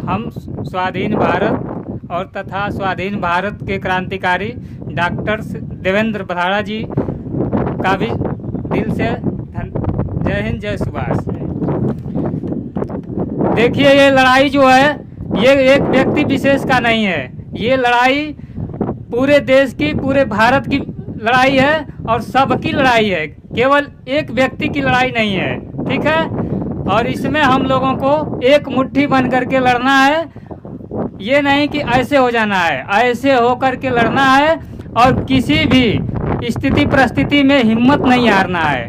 हम स्वाधीन भारत और तथा स्वाधीन भारत के क्रांतिकारी डॉक्टर देवेंद्र बधाड़ा जी का भी दिल से जय हिंद जय सुभाष। देखिए, ये लड़ाई जो है ये एक व्यक्ति विशेष का नहीं है, ये लड़ाई पूरे देश की, पूरे भारत की लड़ाई है और सबकी लड़ाई है, केवल एक व्यक्ति की लड़ाई नहीं है। ठीक है, और इसमें हम लोगों को एक मुट्ठी बन करके लड़ना है, ये नहीं कि ऐसे हो जाना है, ऐसे हो करके लड़ना है और किसी भी स्थिति परिस्थिति में हिम्मत नहीं हारना है।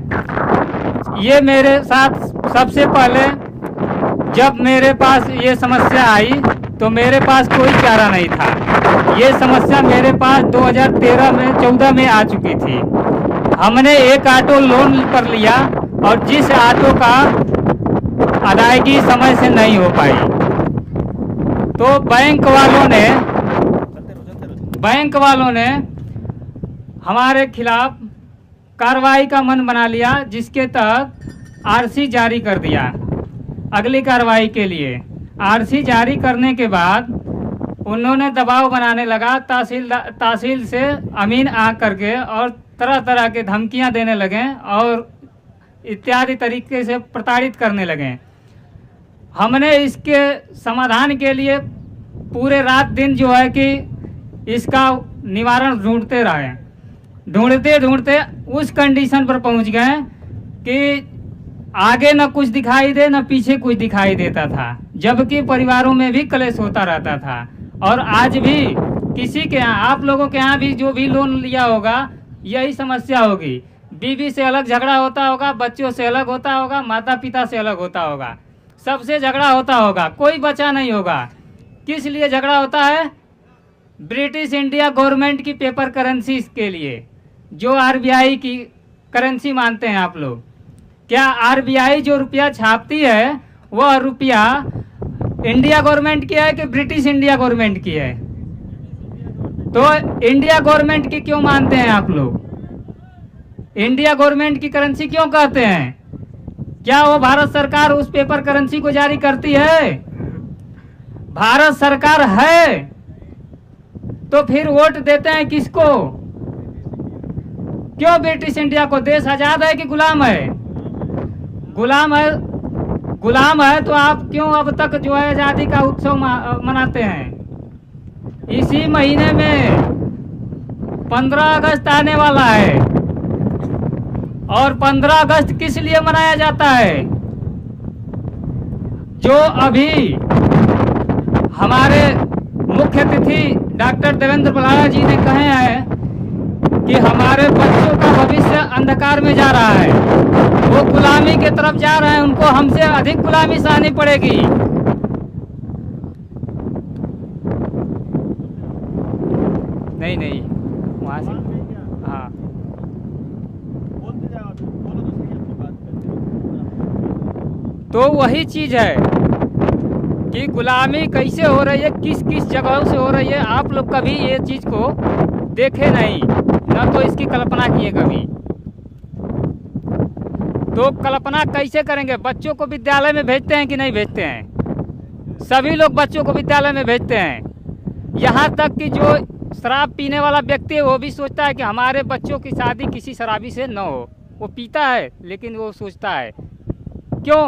ये मेरे साथ सबसे पहले जब मेरे पास ये समस्या आई तो मेरे पास कोई चारा नहीं था। ये समस्या मेरे पास 2013 में 14 में आ चुकी थी। हमने एक ऑटो लोन पर लिया और जिस ऑटो का अदायगी समय से नहीं हो पाई तो बैंक वालों ने हमारे खिलाफ कार्रवाई का मन बना लिया, जिसके तहत आरसी जारी कर दिया अगली कार्रवाई के लिए। आरसी जारी करने के बाद उन्होंने दबाव बनाने लगा, तहसील से अमीन आ करके और तरह तरह के धमकियां देने लगे और इत्यादि तरीके से प्रताड़ित करने लगे। हमने इसके समाधान के लिए पूरे रात दिन जो है कि इसका निवारण ढूंढते रहे। ढूंढते उस कंडीशन पर पहुंच गए कि आगे न कुछ दिखाई दे न पीछे कुछ दिखाई देता था, जबकि परिवारों में भी क्लेश होता रहता था। और आज भी किसी के यहाँ, आप लोगों के यहाँ भी जो भी लोन लिया होगा यही समस्या होगी। बीवी से अलग झगड़ा होता होगा, बच्चों से अलग होता होगा, माता पिता से अलग होता होगा, सबसे झगड़ा होता होगा, कोई बचा नहीं होगा। किस लिए झगड़ा होता है? ब्रिटिश इंडिया गवर्नमेंट की पेपर करेंसी के लिए, जो आरबीआई की करेंसी मानते हैं आप लोग। क्या आरबीआई जो रुपया छापती है वह रुपया इंडिया गवर्नमेंट की है कि ब्रिटिश इंडिया गवर्नमेंट की है? तो इंडिया गवर्नमेंट की क्यों मानते हैं आप लोग? इंडिया गवर्नमेंट की करेंसी क्यों कहते हैं? क्या वो भारत सरकार उस पेपर करेंसी को जारी करती है? भारत सरकार है तो फिर वोट देते हैं किसको? क्यों ब्रिटिश इंडिया को? देश आजाद है कि गुलाम है? गुलाम है तो आप क्यों अब तक जो है आजादी का उत्सव मनाते हैं? इसी महीने में 15 अगस्त आने वाला है और 15 अगस्त किस लिए मनाया जाता है? जो अभी हमारे मुख्य अतिथि डॉक्टर देवेंद्र बधाड़ा जी ने कहे हैं कि हमारे बच्चों का भविष्य अंधकार में जा रहा है, वो गुलामी के तरफ जा रहे हैं, उनको हमसे अधिक गुलामी सहनी पड़ेगी। नहीं वहाँ से हाँ, तो वही चीज है कि गुलामी कैसे हो रही है, किस किस जगहों से हो रही है। आप लोग कभी ये चीज को देखे नहीं, न तो इसकी कल्पना किए कभी। तो कल्पना कैसे करेंगे? बच्चों को विद्यालय में भेजते हैं कि नहीं भेजते हैं? सभी लोग बच्चों को विद्यालय में भेजते हैं। यहाँ तक कि जो शराब पीने वाला व्यक्ति है वो भी सोचता है कि हमारे बच्चों की शादी किसी शराबी से न हो। वो पीता है लेकिन वो सोचता है। क्यों?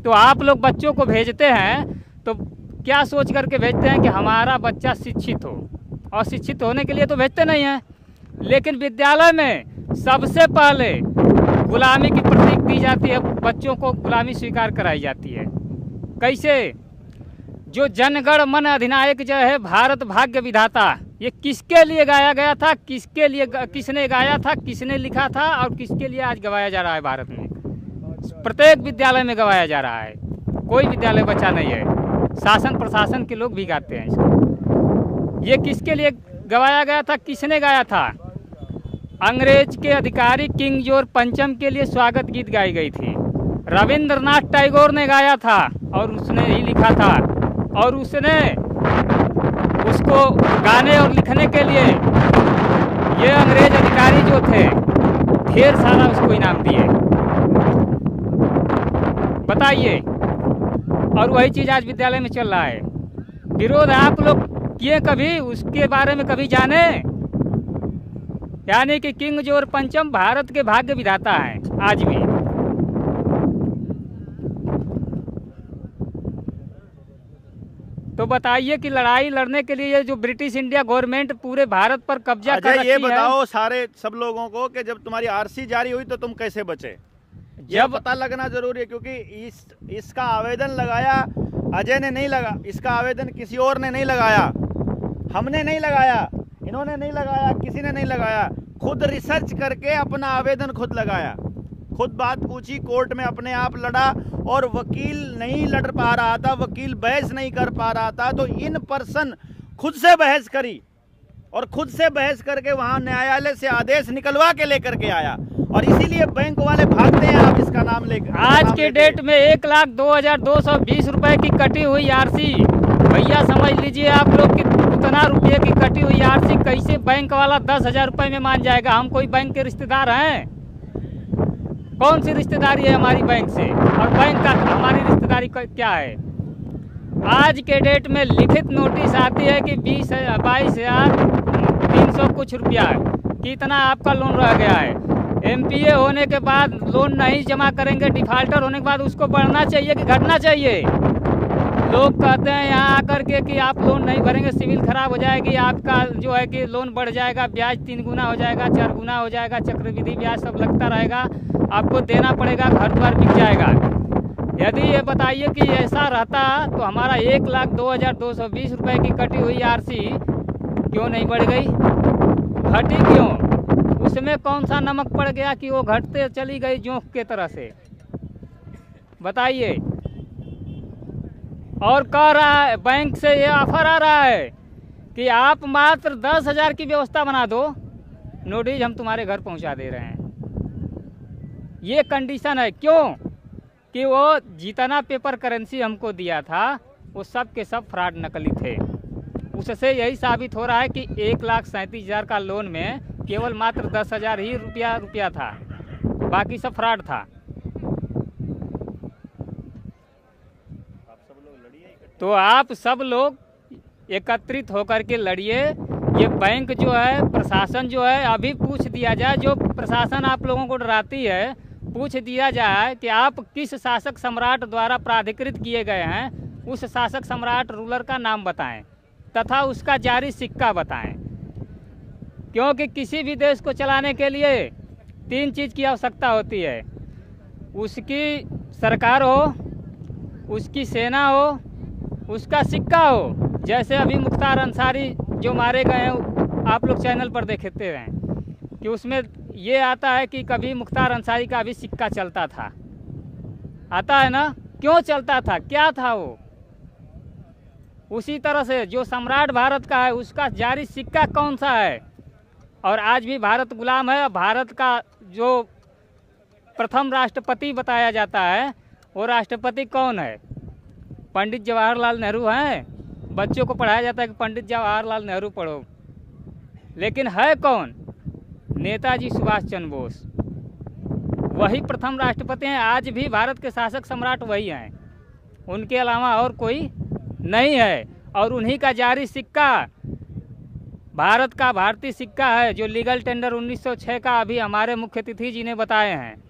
तो आप लोग बच्चों को भेजते हैं तो क्या सोच करके भेजते हैं कि हमारा बच्चा शिक्षित हो, और शिक्षित होने के लिए तो भेजते नहीं हैं। लेकिन विद्यालय में सबसे पहले गुलामी की प्रतीक दी जाती है, बच्चों को गुलामी स्वीकार कराई जाती है। कैसे? जो जनगण मन अधिनायक जो है भारत भाग्य विधाता, ये किसके लिए गाया गया था? किसके लिए, किसने गाया था, किसने लिखा था और किसके लिए आज गवाया जा रहा है? भारत में प्रत्येक विद्यालय में गवाया जा रहा है, कोई विद्यालय बचा नहीं है। शासन प्रशासन के लोग भी गाते हैं इसको। ये किसके लिए गवाया गया था? किसने गाया था? अंग्रेज के अधिकारी किंग जॉर्ज पंचम के लिए स्वागत गीत गाई गई थी। रविंद्रनाथ टैगोर ने गाया था और उसने ही लिखा था, और उसने उसको गाने और लिखने के लिए ये अंग्रेज अधिकारी जो थे ढेर सारा उसको इनाम दिए। बताइए। और वही चीज़ आज विद्यालय में चल रहा है। विरोध आप लोग किए कभी, उसके बारे में कभी जाने? यानी कि किंग जॉर्ज पंचम भारत के भाग्य विधाता हैं आज भी। तो बताइए कि लड़ाई लड़ने के लिए जो ब्रिटिश इंडिया गवर्नमेंट पूरे भारत पर कब्जा कर रखी है। ये बताओ सारे सब लोगों को कि जब तुम्हारी आरसी जारी हुई तो तुम कैसे बचे? जब पता लगना जरूरी है, क्योंकि इसका आवेदन लगाया अजय ने नहीं लगा, इसका आवेदन किसी और ने नहीं लगाया, हमने नहीं लगाया, इन्होंने नहीं लगाया, किसी ने नहीं लगाया। खुद रिसर्च करके अपना आवेदन खुद लगाया, खुद बात पूछी, कोर्ट में अपने आप लड़ा, और वकील नहीं लड़ पा रहा था, वकील बहस नहीं कर पा रहा था, तो इन पर्सन खुद से बहस करी और खुद से बहस करके वहां न्यायालय से आदेश निकलवा के लेकर के आया। और इसीलिए बैंक वाले भागते हैं आप इसका नाम लेकर। आज के डेट में 1,02,220 रुपए की कटी हुई आरसी, भैया समझ लीजिए आप लोग कि उतना रुपये की कटी हुई आरसी कैसे बैंक वाला 10,000 रुपए में मान जाएगा? हम कोई बैंक के रिश्तेदार हैं? कौन सी रिश्तेदारी है हमारी बैंक से, और बैंक का हमारी रिश्तेदारी क्या है? आज के डेट में लिखित नोटिस आती है कि 22,300 कुछ रुपया कितना आपका लोन रह गया है। एमपीए होने के बाद लोन नहीं जमा करेंगे, डिफाल्टर होने के बाद उसको बढ़ना चाहिए कि घटना चाहिए? लोग कहते हैं यहाँ आकर के कि आप लोन नहीं भरेंगे सिविल खराब हो जाएगी, आपका जो है कि लोन बढ़ जाएगा, ब्याज 3 गुना हो जाएगा, 4 गुना हो जाएगा, चक्रवृद्धि ब्याज सब लगता रहेगा, आपको देना पड़ेगा, घर द्वार बिक जाएगा। यदि ये बताइए कि ऐसा रहता तो हमारा 1,02,220 रुपये की कटी हुई आरसी क्यों नहीं बढ़ गई? घटी क्यों? उसमें कौन सा नमक पड़ गया कि वो घटते चली गई जोंक के तरह से? बताइए। और कह रहा है बैंक से ये ऑफर आ रहा है कि आप मात्र 10,000 की व्यवस्था बना दो, नोटिस हम तुम्हारे घर पहुंचा दे रहे हैं। ये कंडीशन है। क्यों? कि वो जितना पेपर करेंसी हमको दिया था वो सब के सब फ्रॉड नकली थे। उससे यही साबित हो रहा है कि 1,37,000 का लोन में केवल मात्र 10,000 ही रुपया था, बाकी सब फ्रॉड था। तो आप सब लोग एकत्रित होकर के लड़िए। ये बैंक जो है, प्रशासन जो है, अभी पूछ दिया जाए, जो प्रशासन आप लोगों को डराती है, पूछ दिया जाए कि आप किस शासक सम्राट द्वारा प्राधिकृत किए गए हैं, उस शासक सम्राट रूलर का नाम बताएं तथा उसका जारी सिक्का बताएं। क्योंकि किसी भी देश को चलाने के लिए 3 चीज़ की आवश्यकता होती है। उसकी सरकार हो, उसकी सेना हो, उसका सिक्का हो। जैसे अभी मुख्तार अंसारी जो मारे गए हैं, आप लोग चैनल पर देखते हैं कि उसमें ये आता है कि कभी मुख्तार अंसारी का भी सिक्का चलता था, आता है ना? क्यों चलता था, क्या था वो? उसी तरह से जो सम्राट भारत का है उसका जारी सिक्का कौन सा है? और आज भी भारत गुलाम है। भारत का जो प्रथम राष्ट्रपति बताया जाता है वो राष्ट्रपति कौन है? पंडित जवाहरलाल नेहरू हैं। बच्चों को पढ़ाया जाता है कि पंडित जवाहरलाल नेहरू पढ़ो, लेकिन है कौन? नेताजी सुभाष चंद्र बोस। वही प्रथम राष्ट्रपति हैं। आज भी भारत के शासक सम्राट वही हैं, उनके अलावा और कोई नहीं है। और उन्हीं का जारी सिक्का भारत का भारतीय सिक्का है, जो लीगल टेंडर 1906 का अभी हमारे मुख्य अतिथि जी ने बताए हैं।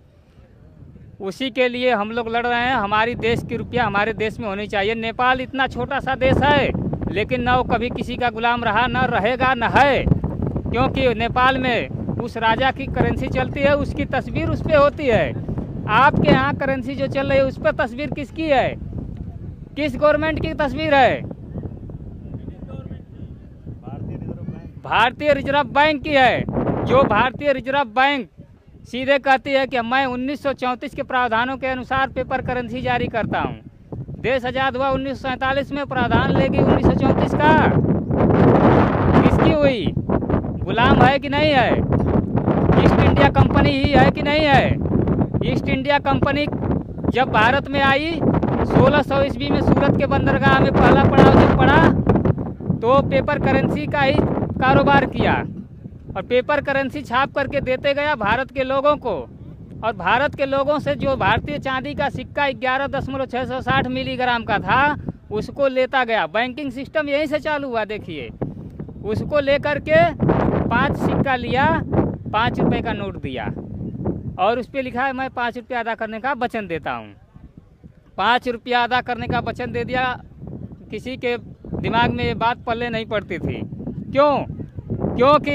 उसी के लिए हम लोग लड़ रहे हैं। हमारी देश की रुपया हमारे देश में होनी चाहिए। नेपाल इतना छोटा सा देश है, लेकिन न वो कभी किसी का गुलाम रहा, न रहेगा, न है। क्योंकि नेपाल में उस राजा की करेंसी चलती है, उसकी तस्वीर उस पर होती है। आपके यहाँ करेंसी जो चल रही है उस पर तस्वीर किसकी है? किस गवर्नमेंट की तस्वीर है? भारतीय रिजर्व बैंक की है। जो भारतीय रिजर्व बैंक सीधे कहती है कि मैं 1934 के प्रावधानों के अनुसार पेपर करेंसी जारी करता हूं। देश आज़ाद हुआ 1947 में, प्रावधान लेगी 1934 का। किसकी हुई? गुलाम है कि नहीं है? ईस्ट इंडिया कंपनी ही है कि नहीं है? ईस्ट इंडिया कंपनी जब भारत में आई 1600 ईस्वी में सूरत के बंदरगाह में पहला पड़ाव जब पड़ा तो पेपर करेंसी का ही कारोबार किया और पेपर करेंसी छाप करके देते गया भारत के लोगों को। और भारत के लोगों से जो भारतीय चांदी का सिक्का 11.660 मिलीग्राम का था उसको लेता गया। बैंकिंग सिस्टम यहीं से चालू हुआ। देखिए, उसको लेकर के 5 सिक्का लिया, 5 रुपये का नोट दिया और उस पर लिखा है मैं 5 रुपया अदा करने का वचन देता हूँ। 5 रुपया अदा करने का वचन दे दिया। किसी के दिमाग में ये बात पल्ले नहीं पड़ती थी। क्योंकि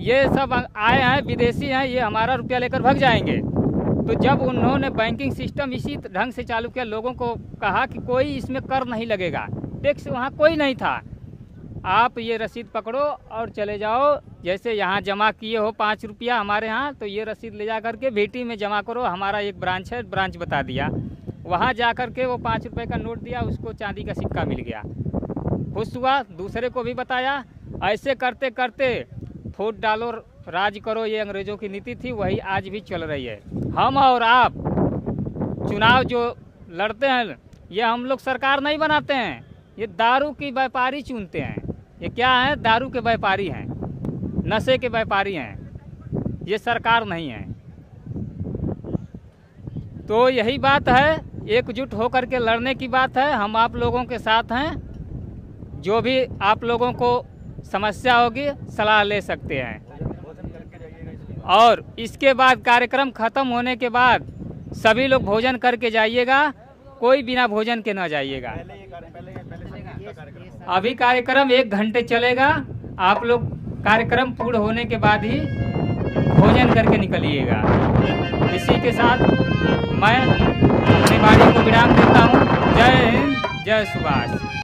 ये सब आए हैं, विदेशी हैं, ये हमारा रुपया लेकर भाग जाएंगे। तो जब उन्होंने बैंकिंग सिस्टम इसी ढंग से चालू किया, लोगों को कहा कि कोई इसमें कर नहीं लगेगा, टैक्स वहाँ कोई नहीं था, आप ये रसीद पकड़ो और चले जाओ। जैसे यहाँ जमा किए हो 5 रुपया हमारे यहाँ, तो ये रसीद ले जा करके भेटी में जमा करो। हमारा एक ब्रांच है, ब्रांच बता दिया, वहाँ जा करके वो 5 रुपये का नोट दिया, उसको चांदी का सिक्का मिल गया। खुश हुआ, दूसरे को भी बताया। ऐसे करते करते फूट डालो राज करो, ये अंग्रेज़ों की नीति थी, वही आज भी चल रही है। हम और आप चुनाव जो लड़ते हैं, ये हम लोग सरकार नहीं बनाते हैं, ये दारू की व्यापारी चुनते हैं। ये क्या है? दारू के व्यापारी हैं, नशे के व्यापारी हैं, ये सरकार नहीं है। तो यही बात है, एकजुट होकर के लड़ने की बात है। हम आप लोगों के साथ हैं। जो भी आप लोगों को समस्या होगी सलाह ले सकते हैं। और इसके बाद कार्यक्रम खत्म होने के बाद सभी लोग भोजन करके जाइएगा, कोई बिना भोजन के ना जाइएगा। अभी कार्यक्रम 1 घंटे चलेगा। आप लोग कार्यक्रम पूर्ण होने के बाद ही भोजन करके निकलिएगा। इसी के साथ मैं अपनी वाणी को विराम देता हूँ। जय हिंद, जय सुभाष।